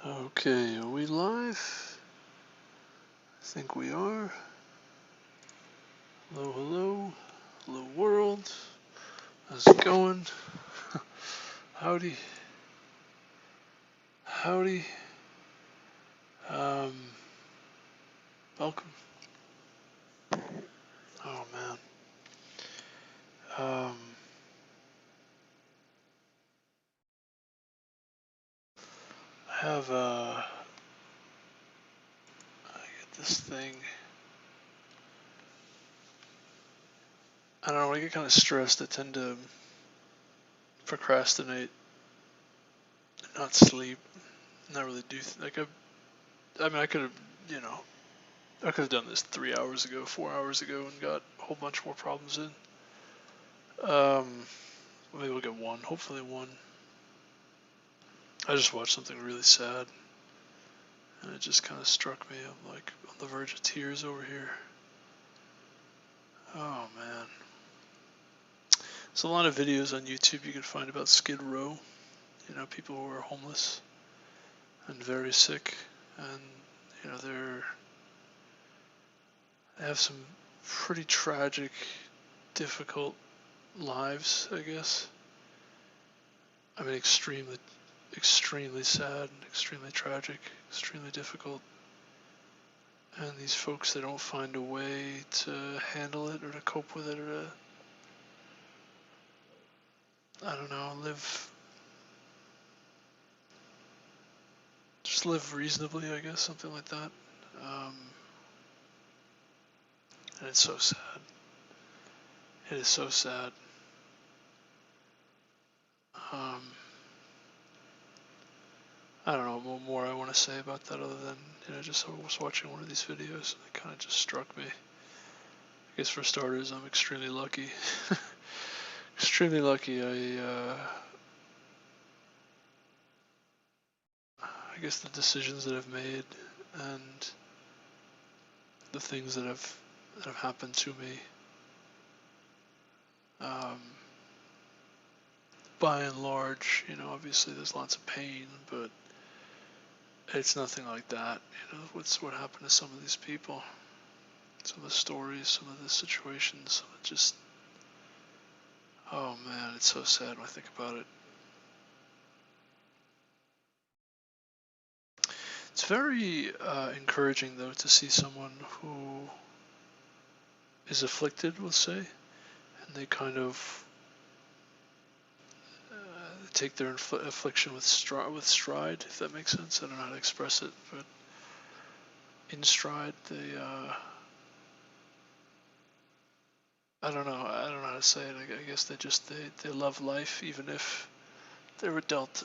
Okay, are we live? I think we are. Hello, hello. Hello, world. How's it going? Howdy. Howdy. Um, Welcome. Oh, man. I have, I get this thing. I don't know, when I get kind of stressed, I tend to procrastinate and not sleep. Not really do, I mean, I could have, I could have done this 3 hours ago, 4 hours ago, and got a whole bunch more problems in. Maybe we'll get one, hopefully one. I just watched something really sad, and it just kind of struck me. I'm like on the verge of tears over here. Oh man. There's a lot of videos on YouTube you can find about Skid Row. People who are homeless and very sick, and they have some pretty tragic, difficult lives, I guess. I mean, extremely sad, extremely tragic, extremely difficult. And these folks, they don't find a way to handle it or to cope with it or to, I don't know, just live reasonably, I guess, something like that. And it's so sad. It is so sad. I don't know what more I want to say about that other than, just I was watching one of these videos and it kind of just struck me. I guess for starters, I'm extremely lucky. Extremely lucky. I guess the decisions that I've made and the things that have happened to me, by and large, obviously there's lots of pain, but it's nothing like that. What happened to some of these people, some of the stories, some of the situations, some of just, oh man, it's so sad when I think about it. It's very encouraging, though, to see someone who is afflicted, we'll say, and they kind of take their affliction with stride, if that makes sense. I don't know how to express it, but in stride, I don't know how to say it. I guess they love life, even if they were dealt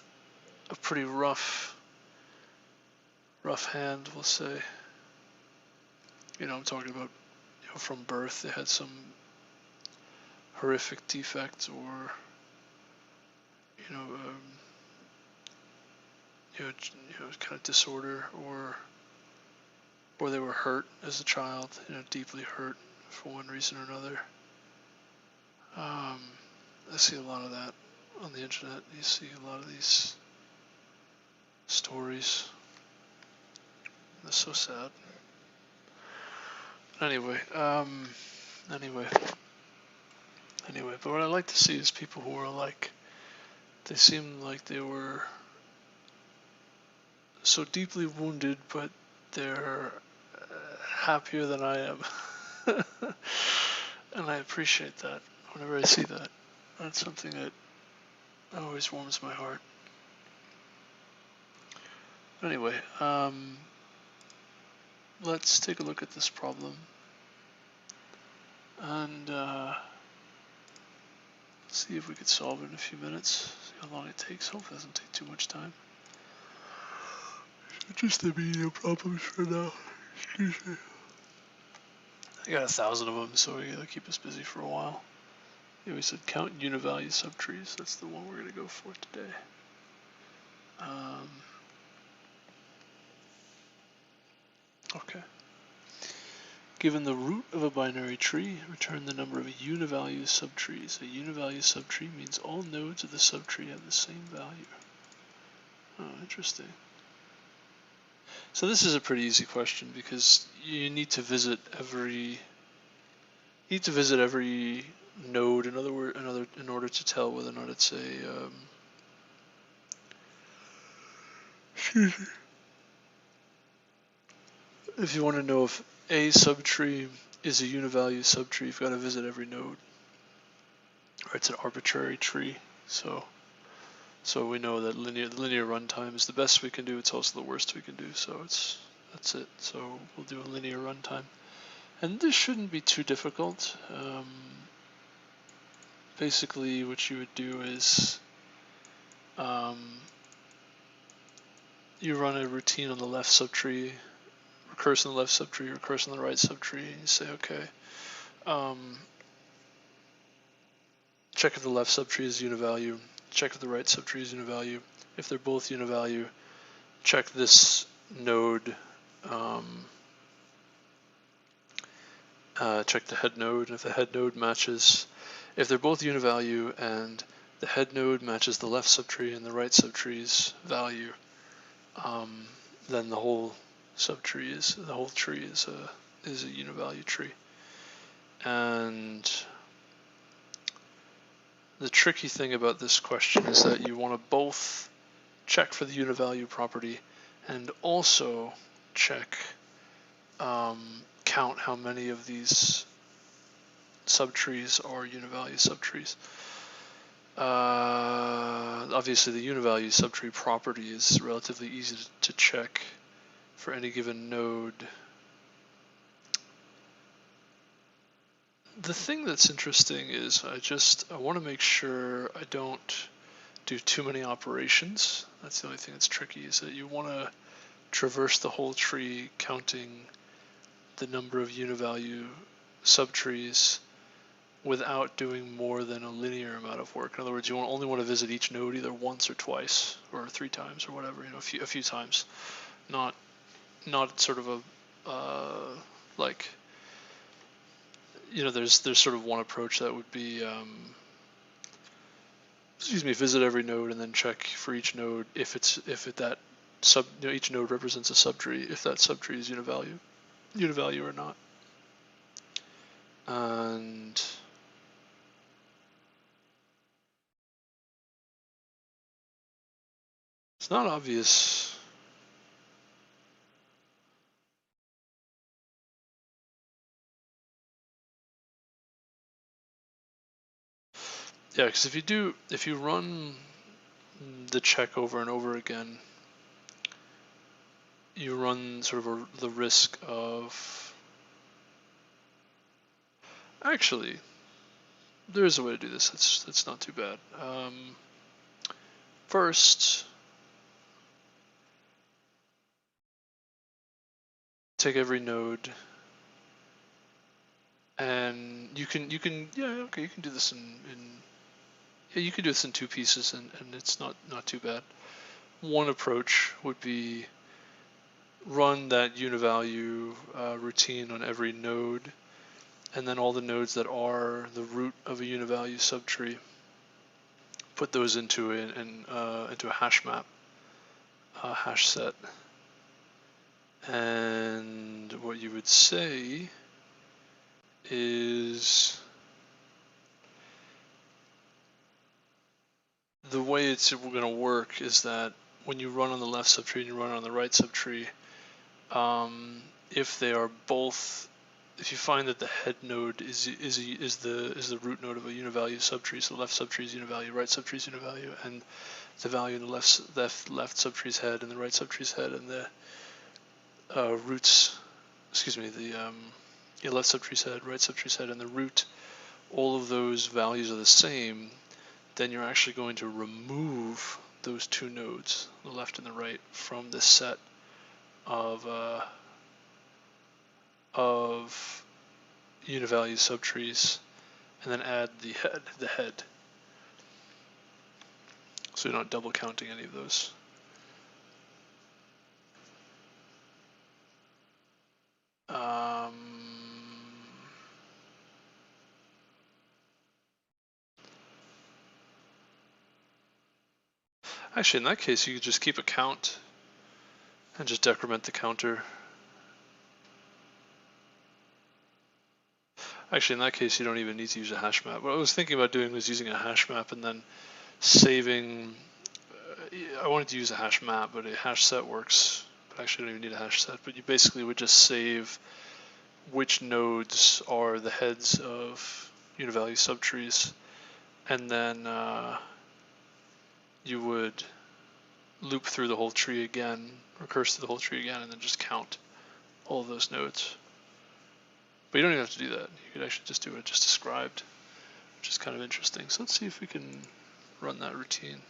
a pretty rough hand, we'll say. I'm talking about, from birth they had some horrific defect or kind of disorder, or they were hurt as a child, deeply hurt for one reason or another. I see a lot of that on the internet. You see a lot of these stories. They're so sad. Anyway, but what I like to see is people who are like, they seem like they were so deeply wounded, but they're happier than I am. And I appreciate that whenever I see that. That's something that always warms my heart. Anyway, let's take a look at this problem. And see if we could solve it in a few minutes. See how long it takes. Hopefully it doesn't take too much time. Just the medium problems for now. Excuse me. I got 1,000 of them, so we gotta keep us busy for a while. Yeah, we said count Univalue subtrees. That's the one we're gonna go for today. Okay. Given the root of a binary tree, return the number of Univalue subtrees. A Univalue subtree means all nodes of the subtree have the same value. Oh, interesting. So this is a pretty easy question because you need to visit every node. In other words, in order to tell whether or not it's a if you want to know if a subtree is a Univalue subtree, you've got to visit every node. Or it's an arbitrary tree. So we know that the linear runtime is the best we can do. It's also the worst we can do. So that's it. So we'll do a linear runtime, and this shouldn't be too difficult. Basically, what you would do is you run a routine on the left subtree, recurse on the left subtree, recurse on the right subtree, and you say, okay, check if the left subtree is Univalue, check if the right subtree is Univalue. If they're both Univalue, check this node, check the head node, and if the head node matches, if they're both Univalue and the head node matches the left subtree and the right subtree's value, then the whole tree is a Univalue tree. And the tricky thing about this question is that you want to both check for the Univalue property and also check, count how many of these subtrees are Univalue subtrees. Obviously the Univalue subtree property is relatively easy to check for any given node. The thing that's interesting is I want to make sure I don't do too many operations. That's the only thing that's tricky, is that you want to traverse the whole tree counting the number of Univalue subtrees without doing more than a linear amount of work. In other words, you only want to visit each node either once or twice or 3 times or whatever, a few times, not sort of a like, there's sort of one approach that would be visit every node and then check for each node if each node represents a subtree, if that subtree is Univalue or not. And it's not obvious. Yeah, because if you run the check over and over again, you run sort of the risk of, actually, there is a way to do this. That's not too bad. First, take every node, and you can do this you can do this in 2 pieces, and it's not too bad. One approach would be run that Univalue routine on every node, and then all the nodes that are the root of a Univalue subtree, put those into a hash map, hash set. And what you would say is, the way it's going to work is that when you run on the left subtree and you run on the right subtree, if they are both, if you find that the head node is the root node of a Univalue subtree, so the left subtree is Univalue, right subtree is Univalue, and the value in the left subtree's head and the right subtree's head and the roots, left subtree's head, right subtree's head, and the root, all of those values are the same, then you're actually going to remove those 2 nodes, the left and the right, from this set of Univalue subtrees, and then add the head. So you're not double counting any of those. Actually, in that case, you could just keep a count, and just decrement the counter. Actually, in that case, you don't even need to use a hash map. What I was thinking about doing was using a hash map and then saving. I wanted to use a hash map, but a hash set works. But actually, I don't even need a hash set. But you basically would just save which nodes are the heads of Univalue subtrees, and then you would loop through the whole tree again, recurse through the whole tree again, and then just count all of those nodes. But you don't even have to do that. You could actually just do what I just described, which is kind of interesting. So let's see if we can run that routine.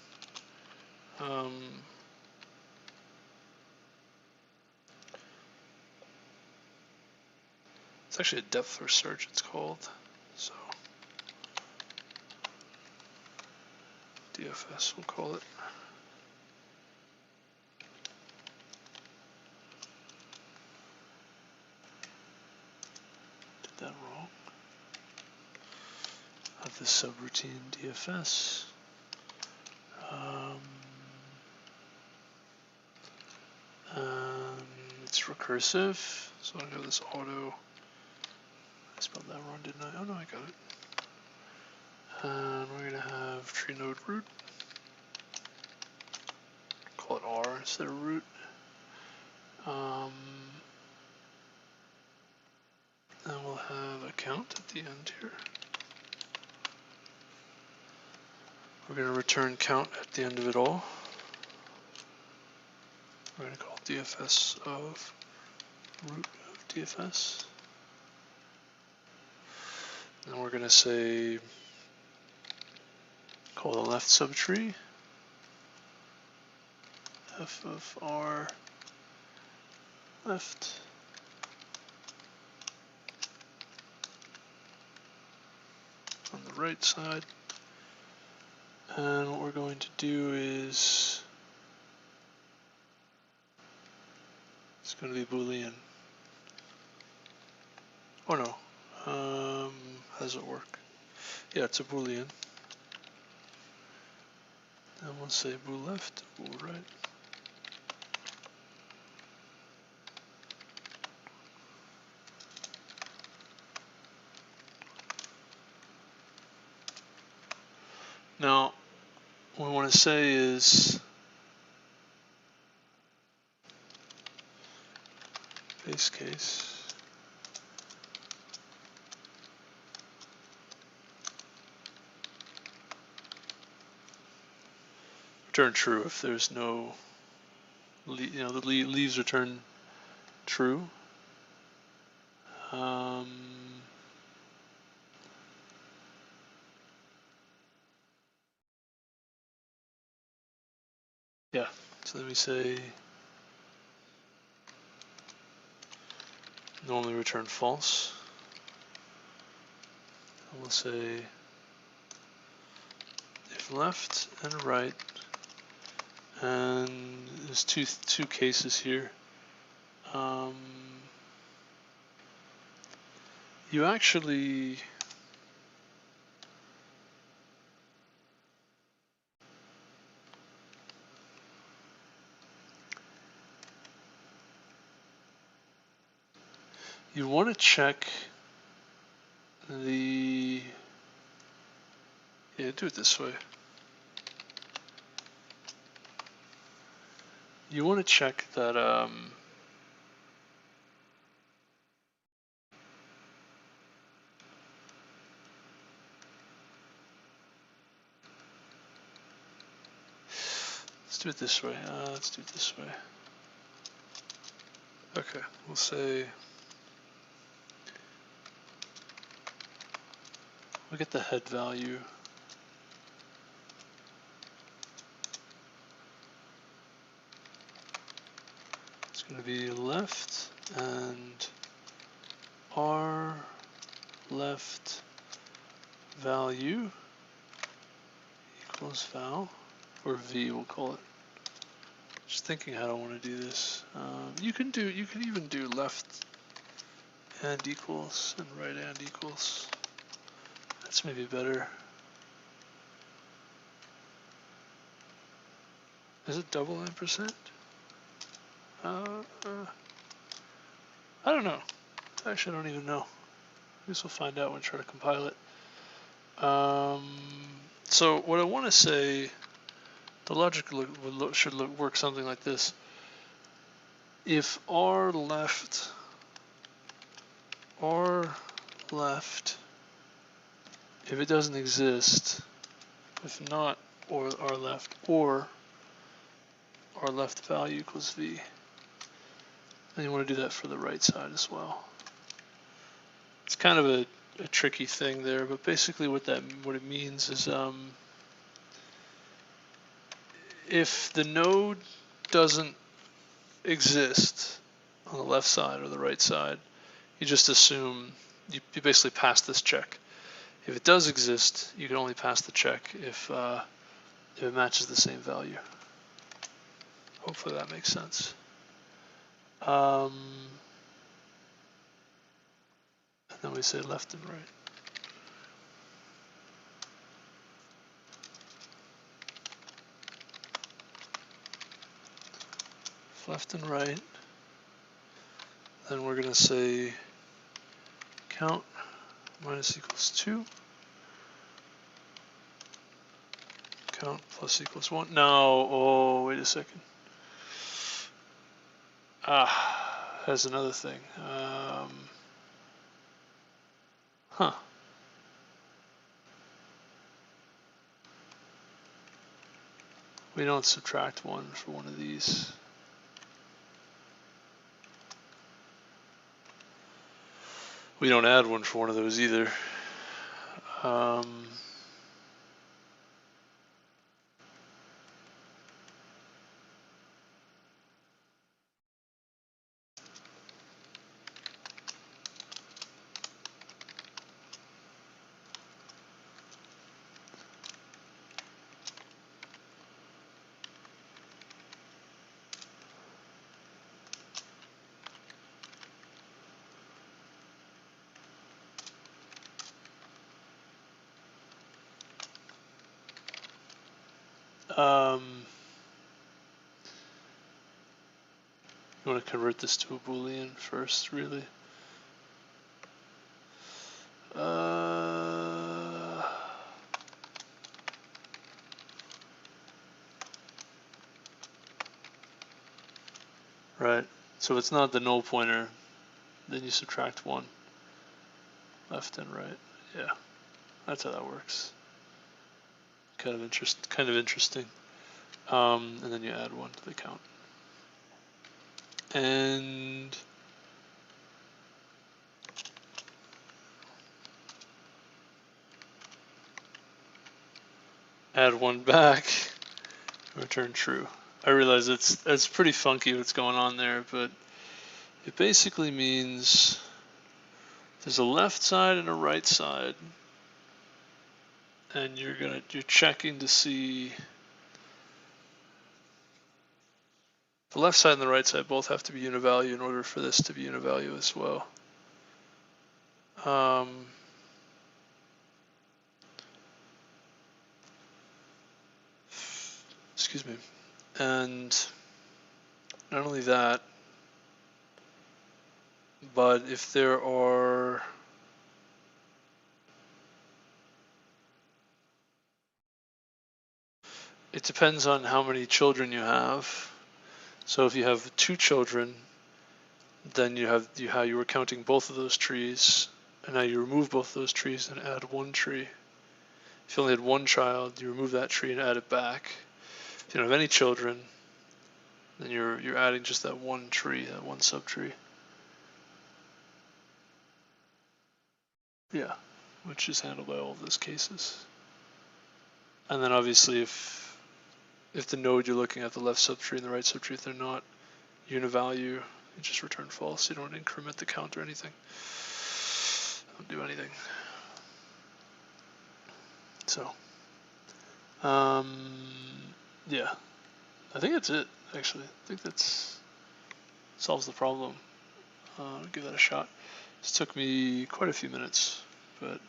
It's actually a depth first search, it's called. So DFS, we'll call it. Did that wrong. Have this subroutine DFS. It's recursive, so I have this auto. I spelled that wrong, didn't I? Oh no, I got it. And we're gonna have tree node root. Call it R instead of root. And we'll have a count at the end here. We're going to return count at the end of it all. We're going to call DFS of root of DFS. And we're going to say, call the left subtree, f of r left. On the right side. And what we're going to do is, it's going to be Boolean. Oh no, how does it work? Yeah, it's a Boolean. And we'll say bool left, bool right. Now, what we want to say is base case. Return true if there's no, the leaves return true. Yeah, so let me say normally return false. And we'll say if left and right, and there's two cases here. You actually you want to check the, yeah, do it this way. You want to check that let's do it this way. Let's do it this way. Okay, we'll say we'll get the head value. It's going to be left and R left value equals val, or V we'll call it. Just thinking how I want to do this. You can even do left and equals and right and equals. That's maybe better. Is it double ampersand? I don't know. Actually, I don't even know. I guess we'll find out when I try to compile it. So what I want to say, the logic should work something like this. If R left, if it doesn't exist, if not, or R left, or R left value equals V. And you want to do that for the right side as well. It's kind of a tricky thing there, but basically what it means is if the node doesn't exist on the left side or the right side, you just assume you basically pass this check. If it does exist, you can only pass the check if it matches the same value. Hopefully that makes sense. And then we say left and right. Left and right. Then we're going to say count minus equals 2. Count plus equals 1. No, oh, wait a second. Has another thing. We don't subtract 1 for one of these. We don't add 1 for one of those either. You want to convert this to a Boolean first, really? Right, so it's not the null pointer, then you subtract 1. Left and right, yeah, that's how that works. Kind of interesting. And then you add 1 to the count. And add 1 back, return true. I realize it's pretty funky what's going on there, but it basically means there's a left side and a right side, and you're checking to see the left side and the right side both have to be Univalue in order for this to be Univalue as well. Excuse me. And not only that, but if there are it depends on how many children you have. So if you have 2 children, then you were counting both of those trees, and now you remove both of those trees and add 1 tree. If you only had 1 child, you remove that tree and add it back. If you don't have any children, then you're adding just that 1 tree, that 1 subtree. Yeah, which is handled by all of those cases. And then obviously if the node you're looking at, the left subtree and the right subtree, if they're not Univalue, you just return false. You don't increment the count or anything. Don't do anything. So, yeah, I think that's it, actually. I think that's solves the problem. I'll give that a shot. This took me quite a few minutes, but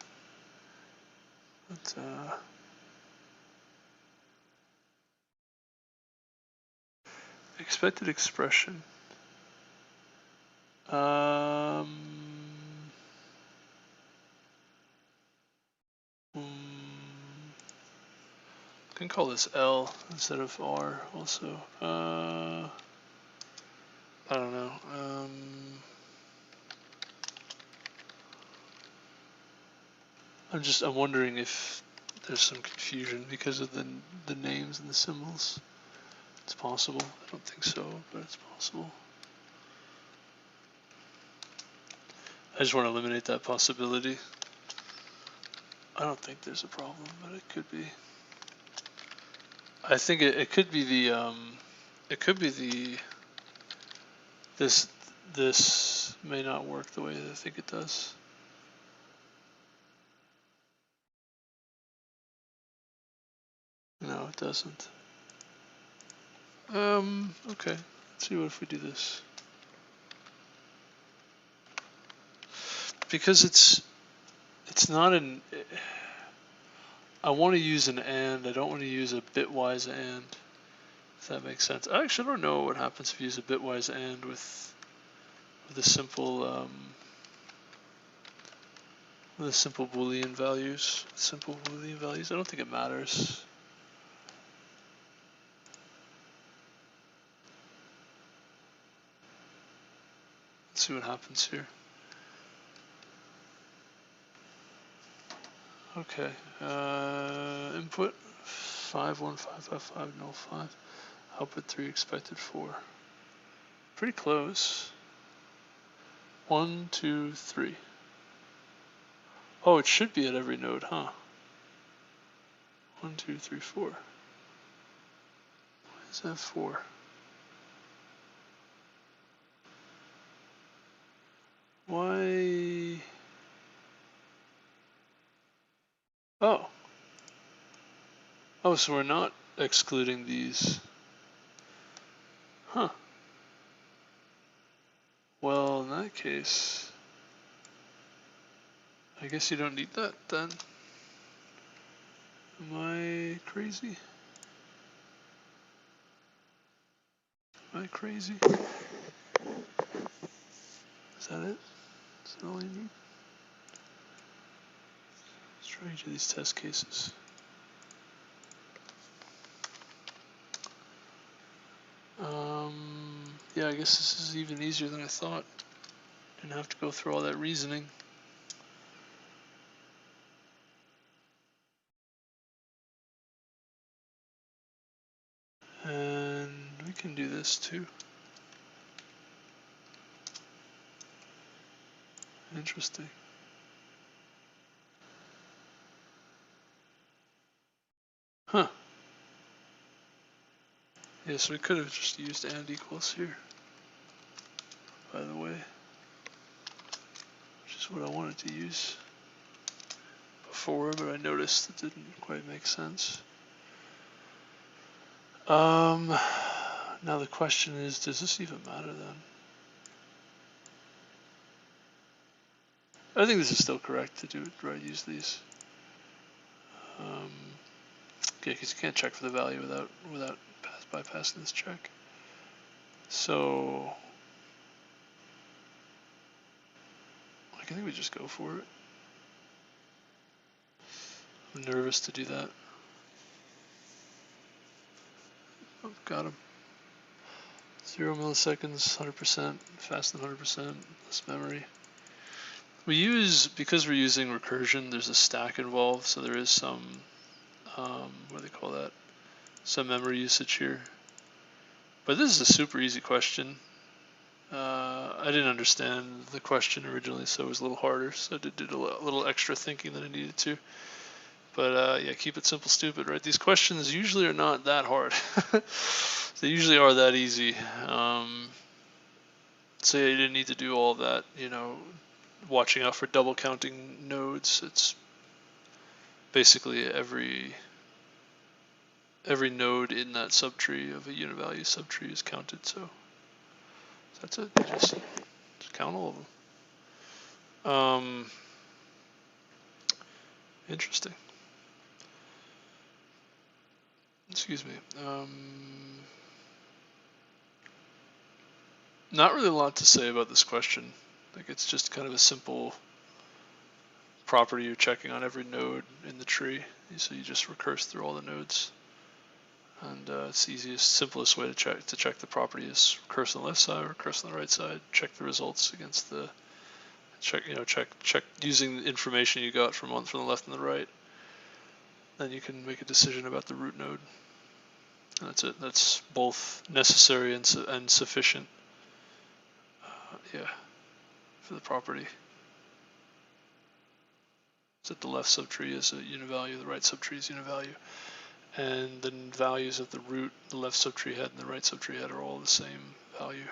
expected expression. Um, can call this L instead of R also. I don't know. I'm wondering if there's some confusion because of the names and the symbols. It's possible. I don't think so, but it's possible. I just want to eliminate that possibility. I don't think there's a problem, but it could be. I think it could be the it could be the this may not work the way that I think it does. No, it doesn't. Okay. Let's see what if we do this. Because it's not an. I want to use an and. I don't want to use a bitwise and. If that makes sense. I actually don't know what happens if you use a bitwise and with the simple Boolean values. Simple Boolean values. I don't think it matters. Let's see what happens here. Okay. Input 51555 null 5. Output 3 expected 4. Pretty close. 1, 2, 3. Oh, it should be at every node, huh? 1, 2, 3, 4. Why is that 4? Why? Oh. Oh, so we're not excluding these. Huh. Well, in that case, I guess you don't need that then. Am I crazy? Am I crazy? Is that it? Is that all you need? Let's try each of these test cases. Yeah, I guess this is even easier than I thought. Didn't have to go through all that reasoning. And we can do this too. Interesting. Huh. Yeah, so we could have just used and equals here, by the way, which is what I wanted to use before, but I noticed it didn't quite make sense. Now the question is, does this even matter then? I think this is still correct to do it, right? Use these. Okay, because you can't check for the value without bypassing this check. So I think we just go for it. I'm nervous to do that. Oh, got him. 0 milliseconds, 100%, faster than 100%, less memory. We use, because we're using recursion, there's a stack involved, so there is some, what do they call that? Some memory usage here. But this is a super easy question. I didn't understand the question originally, so it was a little harder, so I did a little extra thinking than I needed to. But yeah, keep it simple, stupid, right? These questions usually are not that hard. They usually are that easy. So yeah, you didn't need to do all that, you know, watching out for double counting nodes. It's basically every node in that subtree of a Univalue subtree is counted. So that's it. Just count all of them. Interesting. Excuse me. Not really a lot to say about this question. Like, it's just kind of a simple property you're checking on every node in the tree. So you just recurse through all the nodes. And it's the easiest, simplest way to check the property is recurse on the left side, recurse on the right side, check the results against the check using the information you got from the left and the right. Then you can make a decision about the root node. And that's it. That's both necessary and sufficient. Yeah, for the property. So the left subtree is a univalue, the right subtree is univalue. And the values of the root the left subtree head and the right subtree head are all the same value.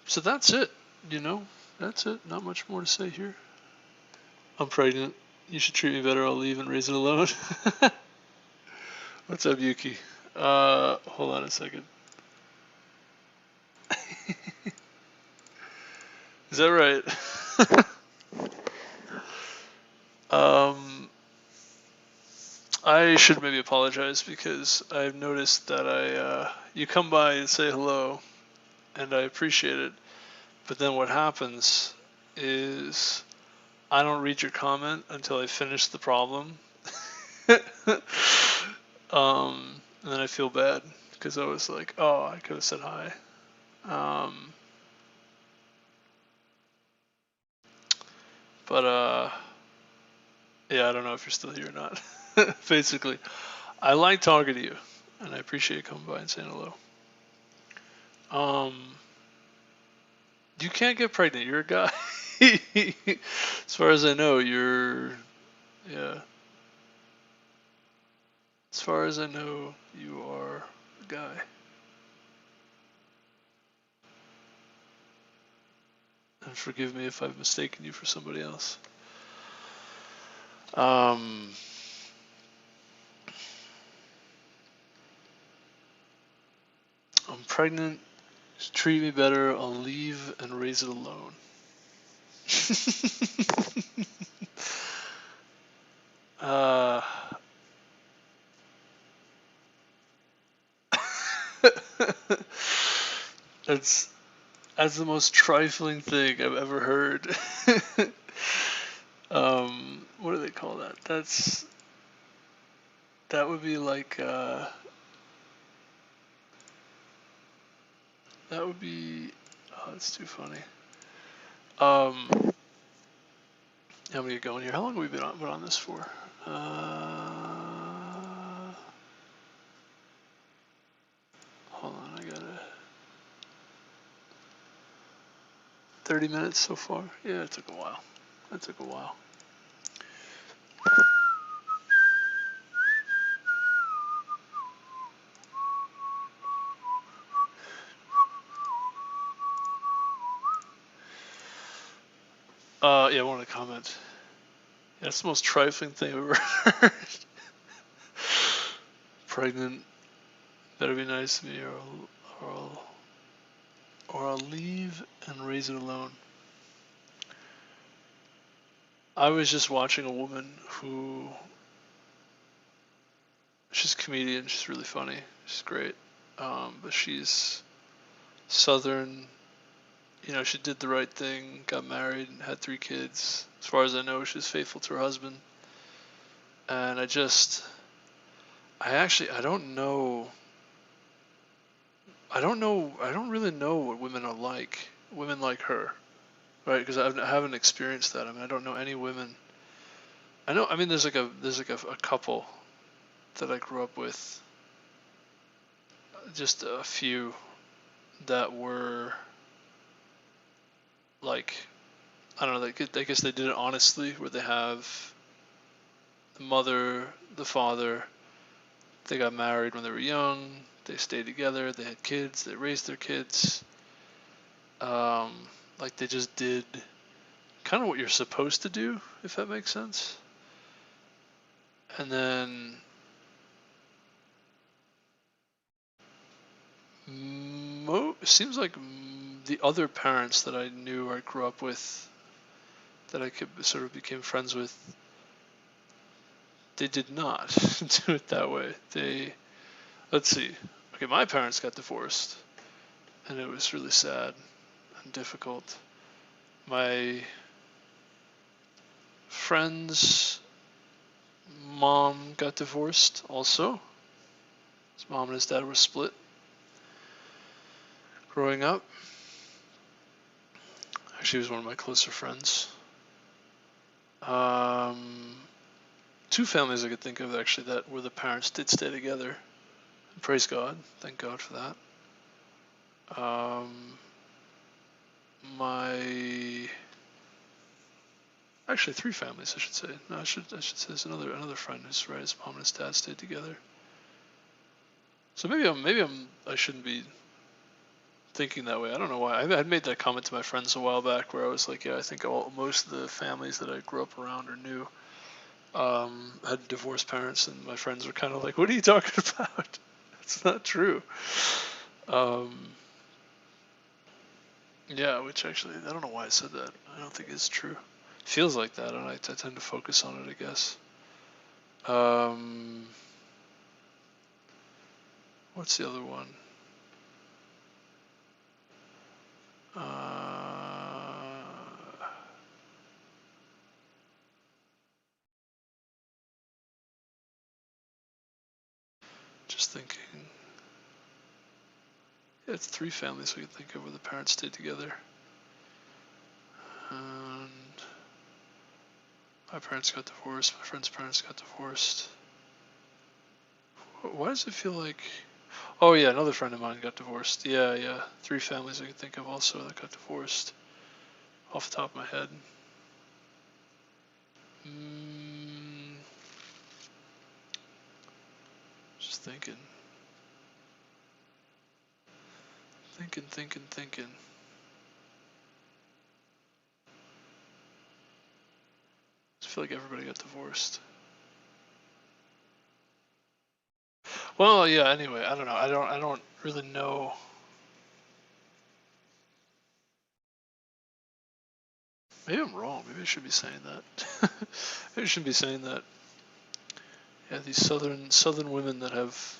So that's it, that's it. Not much more to say here. I'm pregnant. You should treat me better. I'll leave and raise it alone. What's up, Yuki? Hold on a second. Is that right? I should maybe apologize because I've noticed that you come by and say hello, and I appreciate it. But then what happens is I don't read your comment until I finish the problem. And then I feel bad because I was like, oh, I could have said hi. Yeah, I don't know if you're still here or not. Basically, I like talking to you, and I appreciate you coming by and saying hello. You can't get pregnant. You're a guy. As far as I know, yeah. As far as I know, you are a guy. And forgive me if I've mistaken you for somebody else. I'm pregnant. Treat me better. I'll leave and raise it alone. That's the most trifling thing I've ever heard. What do they call that? That would be like that would be that's too funny. How many are going here? How long have we been on this for? Hold on, I got 30 minutes so far. Yeah, it took a while. That took a while. Yeah, I wanted to comment. Yeah, that's the most trifling thing I've ever heard. Pregnant, better be nice to me, or I'll leave and raise it alone. I was just watching a woman she's a comedian. She's really funny. She's great. But she's Southern. She did the right thing, got married, and had 3 kids. As far as I know, she's faithful to her husband. And I don't know. I don't really know what women are like. Women like her, right? Because I haven't experienced that. I mean, I don't know any women. There's like a couple that I grew up with. Just a few that were like, I don't know. I guess they did it honestly, where they have the mother, the father. They got married when they were young. They stayed together. They had kids. They raised their kids. Like they just did kind of what you're supposed to do, if that makes sense. And then it seems like the other parents that I knew or grew up with, that I sort of became friends with, they did not do it that way. Let's see. Okay, my parents got divorced, and it was really sad and difficult. My friend's mom got divorced also. His mom and his dad were split growing up. Actually, he was one of my closer friends. Two families I could think of actually that where the parents did stay together. Praise God, thank God for that. My actually three families I should say. No, I should say there's another friend who's right. His mom and his dad stayed together. So I shouldn't be thinking that way. I don't know why. I made that comment to my friends a while back where I was like, yeah, I think most of the families that I grew up around or knew had divorced parents, and my friends were kind of like, what are you talking about? It's not true. Yeah, which actually, I don't know why I said that. I don't think it's true. It feels like that, and I tend to focus on it, I guess. What's the other one? Just thinking. Yeah, it's three families we can think of where the parents stayed together. And my parents got divorced. My friend's parents got divorced. Why does it feel like... Oh yeah, another friend of mine got divorced. Yeah. Three families I can think of also that got divorced. Off the top of my head. Just thinking. Thinking. I feel like everybody got divorced. Well, yeah. Anyway, I don't know. I don't really know. Maybe I'm wrong. Maybe I should be saying that. Maybe I shouldn't be saying that. Yeah, these southern women that have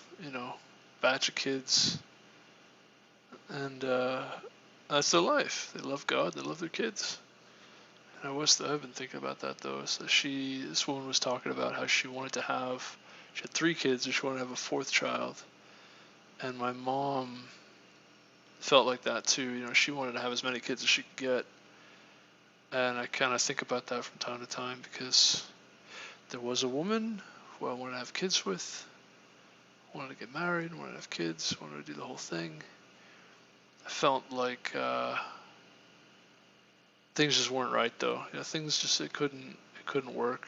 batch of kids, and that's their life. They love God. They love their kids. And I've been thinking about that though. So this woman was talking about how she had 3 kids, and she wanted to have a 4th child. And my mom felt like that too. She wanted to have as many kids as she could get. And I kind of think about that from time to time because there was a woman who I wanted to have kids with, wanted to get married, wanted to have kids, wanted to do the whole thing. I felt like things just weren't right though. Things just it couldn't work.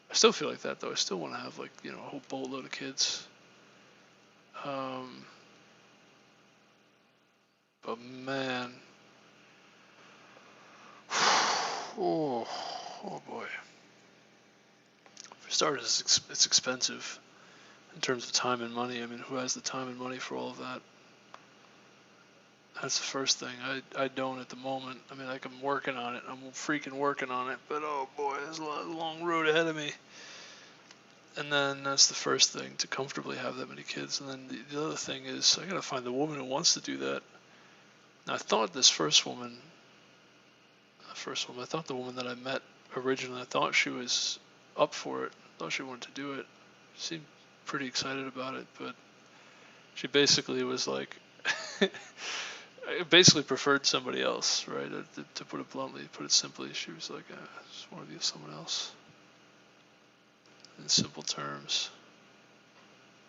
I still feel like that though. I still want to have a whole boatload of kids. But man, oh boy. For starters, it's expensive in terms of time and money. I mean, who has the time and money for all of that? That's the first thing. I don't at the moment. I mean, I'm working on it. I'm freaking working on it. But oh boy, there's a long road ahead of me. And then that's the first thing, to comfortably have that many kids. And then the other thing is I gotta find the woman who wants to do that. Now, I thought the woman that I met originally, I thought she was up for it. I thought she wanted to do it. She seemed pretty excited about it, but she basically was like, I basically preferred somebody else, right? To put it bluntly, put it simply, she was like, I just want to be with someone else. In simple terms.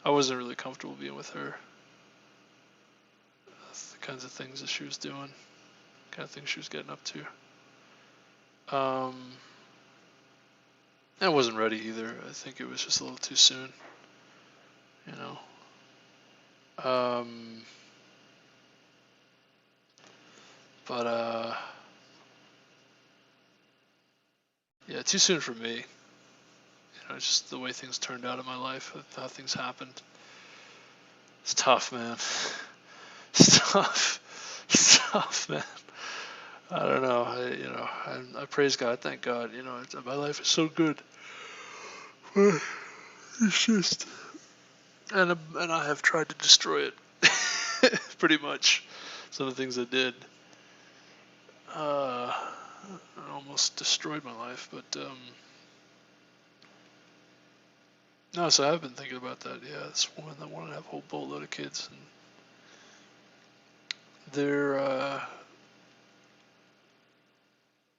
I wasn't really comfortable being with her. That's the kinds of things that she was doing, the kind of things she was getting up to. I wasn't ready either. I think it was just a little too soon. But yeah, too soon for me. It's just the way things turned out in my life, how things happened. It's tough, man. It's tough, man. I don't know. I praise God, thank God. My life is so good. It's just, and I have tried to destroy it pretty much. Some of the things I did almost destroyed my life, but no, so I've been thinking about that. Yeah, this woman that wanted to have a whole boatload of kids, and they're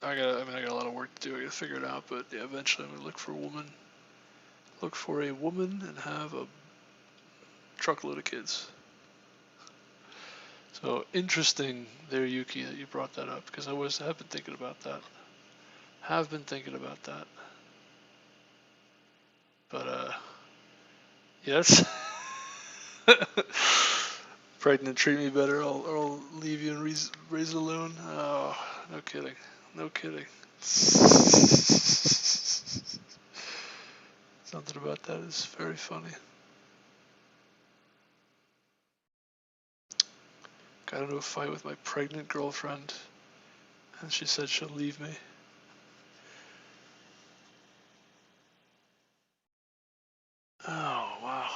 I got a lot of work to do. I gotta figure it out, but yeah, eventually I'm gonna look for a woman and have a truckload of kids. So interesting there, Yuki, that you brought that up, because have been thinking about that. But yes. Pregnant, treat me better, or I'll leave you and raise it alone. Oh, no kidding. Something about that is very funny. Got into a fight with my pregnant girlfriend, and she said she'll leave me. Oh, wow.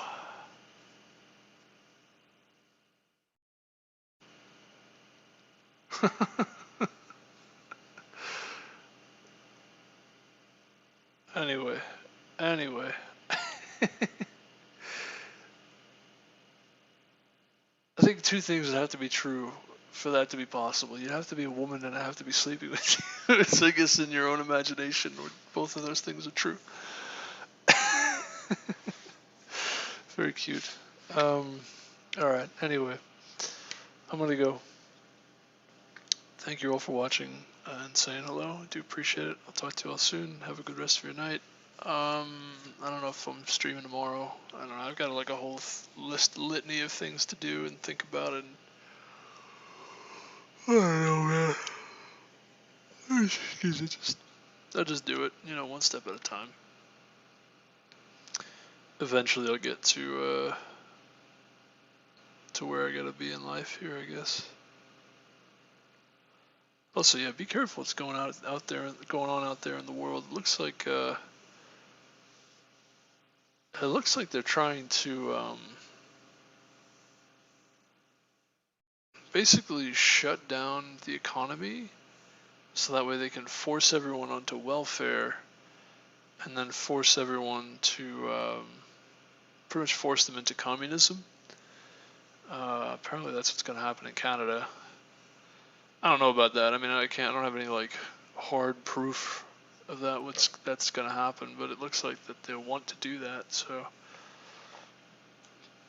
Anyway. I think two things would have to be true for that to be possible. You'd have to be a woman and I have to be sleeping with you. So I guess in your own imagination, both of those things are true. Very cute. Alright, anyway. I'm gonna go. Thank you all for watching and saying hello. I do appreciate it. I'll talk to you all soon. Have a good rest of your night. I don't know if I'm streaming tomorrow. I don't know. I've got like a whole litany of things to do and think about, and I don't know, man. Excuse me. I'll just do it, one step at a time. Eventually, I'll get to where I gotta be in life here, I guess. Also, yeah, be careful what's going on out there in the world. It looks like they're trying to basically shut down the economy, so that way they can force everyone onto welfare, and then force everyone to pretty much force them into communism. Apparently, that's what's going to happen in Canada. I don't know about that. I mean, I don't have any like hard proof of that's going to happen, but it looks like that they want to do that. So,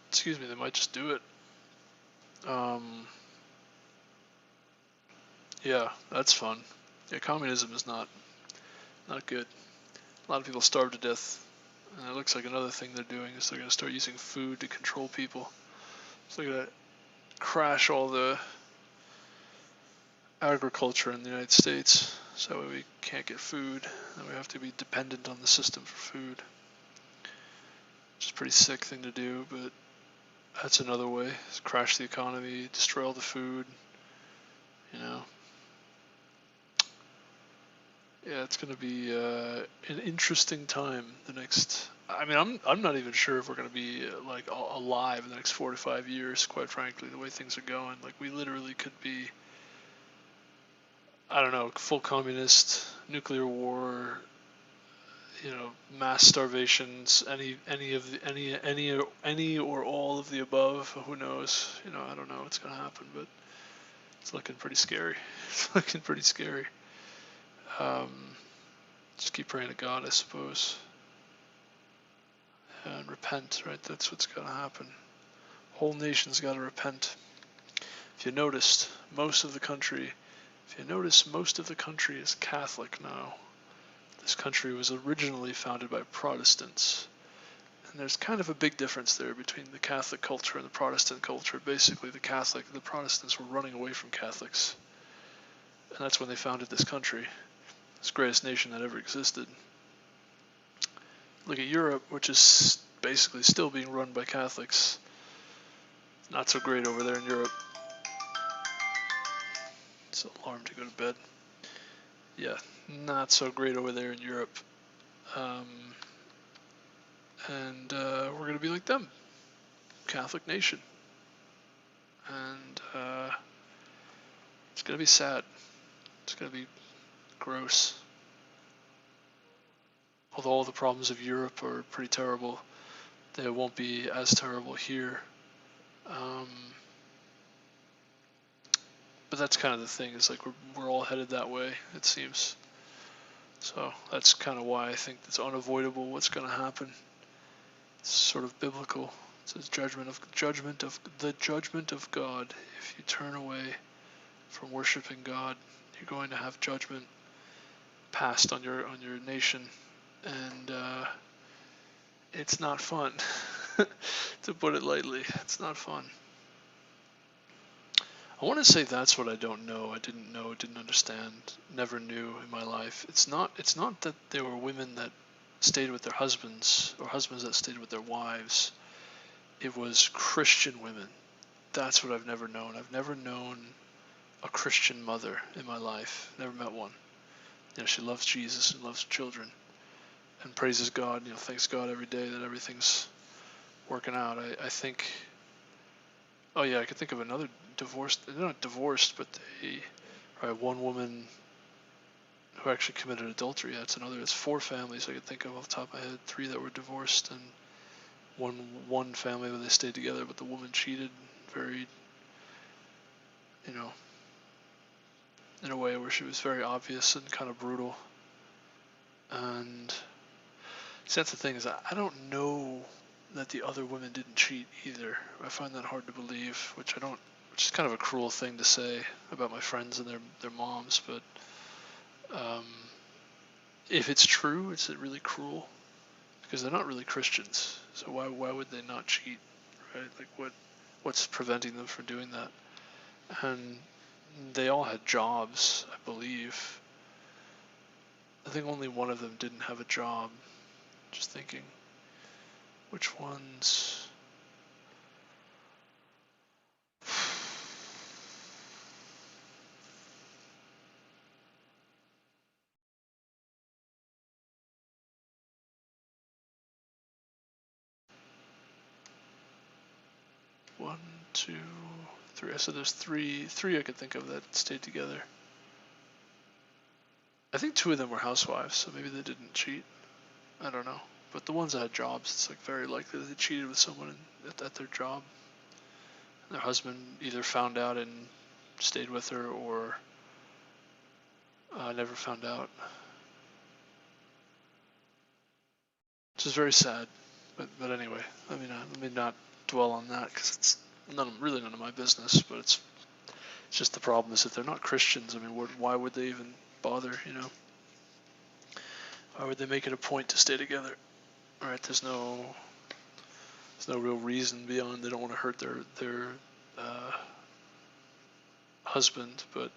excuse me, they might just do it. Yeah, that's fun. Yeah, communism is not good. A lot of people starve to death, and it looks like another thing they're doing is they're going to start using food to control people. So they're going to crash all the agriculture in the United States, so that way we can't get food, and we have to be dependent on the system for food. Which is a pretty sick thing to do, but that's another way. Is crash the economy, destroy all the food, Yeah, it's going to be an interesting time. I'm not even sure if we're going to be like alive in the next 4 to 5 years. Quite frankly, the way things are going, like we literally could be, I don't know, full communist, nuclear war, mass starvations, any or all of the above. Who knows? I don't know what's going to happen, but it's looking pretty scary. Just keep praying to God, I suppose, and repent. Right, that's what's going to happen. Whole nation's got to repent. If you notice, most of the country is Catholic now. This country was originally founded by Protestants, and there's kind of a big difference there between the Catholic culture and the Protestant culture. Basically, the Protestants were running away from Catholics, and that's when they founded this country, this greatest nation that ever existed. Look at Europe, which is basically still being run by Catholics. Not so great over there in Europe. It's an alarm to go to bed. Yeah, not so great over there in Europe. And we're going to be like them. Catholic nation. And gonna be sad. It's gonna be gross. Although all the problems of Europe are pretty terrible, they won't be as terrible here. But that's kind of the thing, is like we're all headed that way, it seems. So that's kind of why I think it's unavoidable what's going to happen. It's sort of biblical. It says judgment of God. If you turn away from worshiping God, you're going to have judgment passed on your nation, and it's not fun. To put it lightly, it's not fun. I want to say that's what I don't know. I didn't know, didn't understand, never knew in my life. It's not that there were women that stayed with their husbands or husbands that stayed with their wives. It was Christian women. That's what I've never known. I've never known a Christian mother in my life. Never met one. She loves Jesus and loves children and praises God. Thanks God every day that everything's working out. I think. Oh yeah, I could think of another divorced. They're not divorced, but one woman who actually committed adultery. That's another. It's 4 families I could think of off the top of my head. 3 that were divorced, and one family where they stayed together, but the woman cheated very, in a way where she was very obvious and kind of brutal. And that's the thing, is I don't know that the other women didn't cheat either. I find that hard to believe, which is kind of a cruel thing to say about my friends and their moms, but if it's true, it's really cruel, because they're not really Christians. So why would they not cheat, right? Like what's preventing them from doing that? And they all had jobs, I believe. I think only one of them didn't have a job. Just thinking, which ones? One, two, three. So there's three I could think of that stayed together. I think 2 of them were housewives, so maybe they didn't cheat. I don't know. But the ones that had jobs, it's like very likely that they cheated with someone at their job. And their husband either found out and stayed with her, or never found out. Which is very sad. But anyway, let me not dwell on that, because it's really none of my business. But it's just the problem is, if they're not Christians, why would they even bother? Why would they make it a point to stay together? All right, there's no real reason beyond they don't want to hurt their husband, but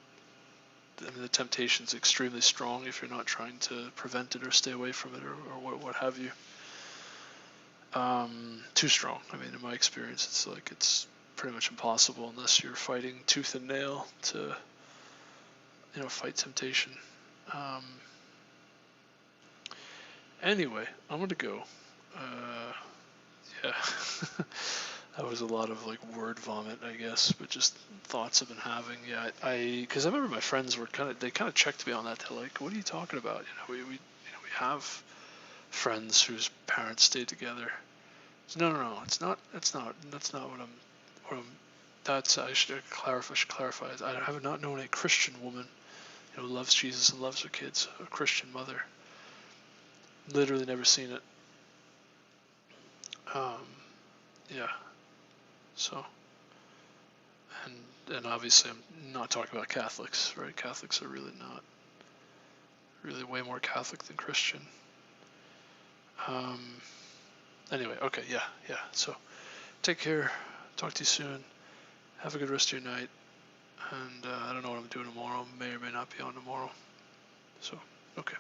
the temptation's extremely strong if you're not trying to prevent it or stay away from it, or what have you. Too strong. In my experience, it's pretty much impossible unless you're fighting tooth and nail to fight temptation. Anyway, I'm gonna go. Yeah. That was a lot of word vomit, I guess, but just thoughts I've been having. Yeah, because I remember my friends were kind of checked me on that. They're like, "What are you talking about? We have friends whose parents stayed together." So, no, it's not. That's not what I'm. I should clarify. I have not known a Christian woman, who loves Jesus and loves her kids, a Christian mother. Literally never seen it. Yeah. So, and obviously I'm not talking about Catholics, right? Catholics are really way more Catholic than Christian. Anyway, okay, yeah. So, take care. Talk to you soon. Have a good rest of your night. And I don't know what I'm doing tomorrow. May or may not be on tomorrow. So, okay.